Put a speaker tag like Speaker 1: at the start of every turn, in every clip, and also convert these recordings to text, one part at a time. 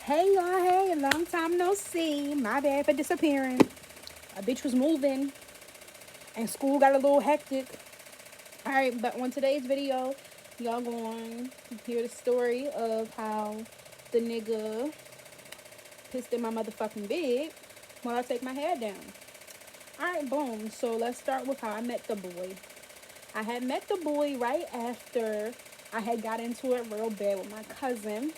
Speaker 1: Hey y'all, hey, long time no see. My bad for disappearing. A bitch was moving and school got a little hectic. Alright, but on today's video, y'all going to hear the story of how the nigga pissed in my motherfucking bed while I take my hair down. Alright, boom. So let's start with how I met the boy. I had met the boy right after I had got into it real bad with my cousin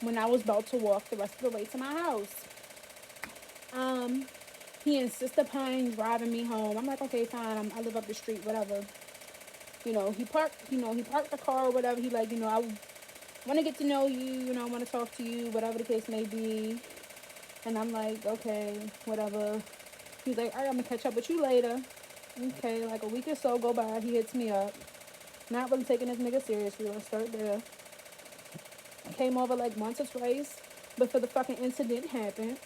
Speaker 1: when I was about to walk the rest of the way to my house. He insisted upon driving me home. I'm like, okay, fine. I live up the street, whatever. He parked the car or whatever. He like, I want to get to know you, I want to talk to you, whatever the case may be. And I'm like, okay, whatever. He's like, all right, I'm going to catch up with you later. Okay, like a week or so go by. He hits me up. Not really taking this nigga seriously. Let's start there. Came over like once or twice before the fucking incident happened.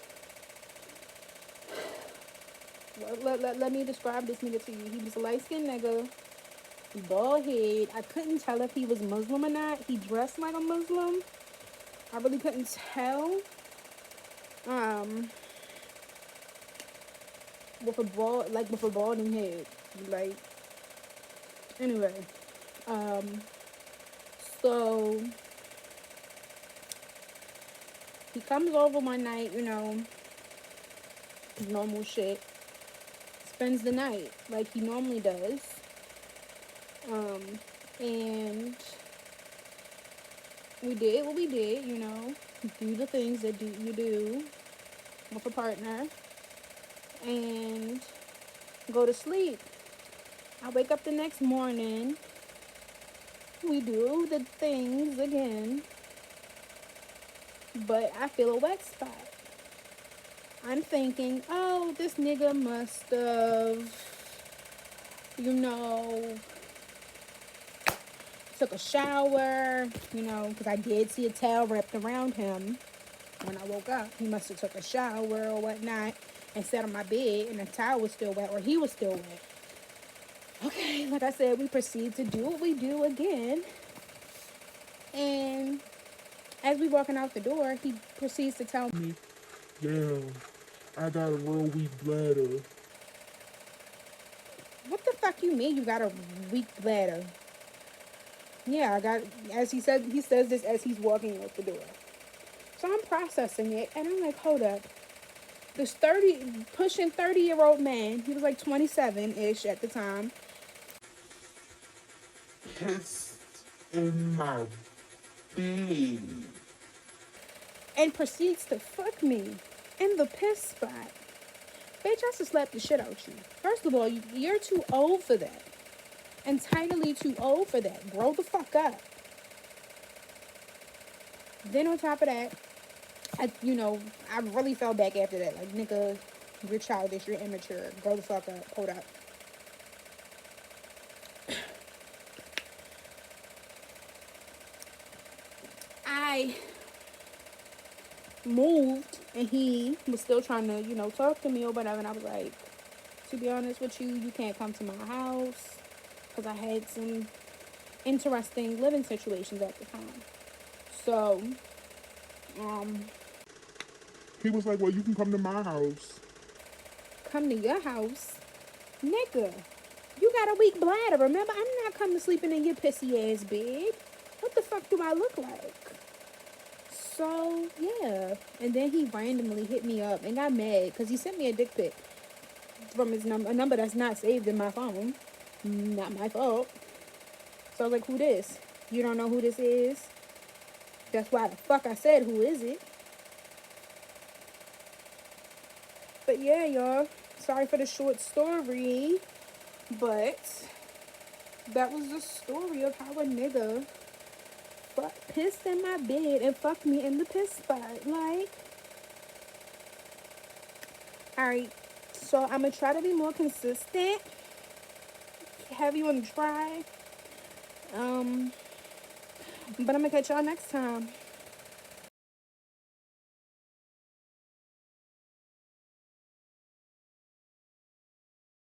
Speaker 1: Let me describe this nigga to you. He was a light-skinned nigga, bald head. I couldn't tell if he was Muslim or not. He dressed like a Muslim. I really couldn't tell. With a balding head. Like, anyway. So he comes over one night, normal shit. Spends the night like he normally does. And we did what we did, do the things that you do with a partner and go to sleep. I wake up the next morning. We do the things again, but I feel a wet spot. I'm thinking, oh, this nigga must have, took a shower, because I did see a towel wrapped around him when I woke up. He must have took a shower or whatnot and sat on my bed, and the towel was still wet, or he was still wet. Okay, like I said, we proceed to do what we do again. And as we walking out the door, he proceeds to tell me,
Speaker 2: "Damn, I got a real weak bladder."
Speaker 1: what the fuck you mean you got a weak bladder? Yeah, I got, as he says this as he's walking out the door. So I'm processing it, and I'm like, hold up. This pushing 30-year-old man, he was like 27-ish at the time,
Speaker 2: Pissed in my bed.
Speaker 1: and proceeds to fuck me in the piss spot. Bitch, I should slap the shit out you. First of all, you're too old for that. Entirely too old for that. Grow the fuck up. Then on top of that, I really fell back after that. Like, nigga, you're childish, you're immature. Grow the fuck up. Hold up. I moved and he was still trying to, talk to me or whatever. And I was like, to be honest with you, you can't come to my house because I had some interesting living situations at the time. So,
Speaker 2: He was like, "Well, you can come to my house."
Speaker 1: come to your house, nigga. You got a weak bladder. Remember, I'm not coming sleeping in your pissy ass bed. What the fuck do I look like? So, yeah. And then he randomly hit me up and got mad because he sent me a dick pic from his number, a number that's not saved in my phone. Not my fault. So I was like, who this? You don't know who this is? That's why the fuck I said, who is it? But yeah, y'all. Sorry for the short story. But that was the story of how a nigga pissed in my bed and fucked me in the piss spot. Like, alright. So I'm gonna try to be more consistent. Have you on the try. But I'm gonna catch y'all next time.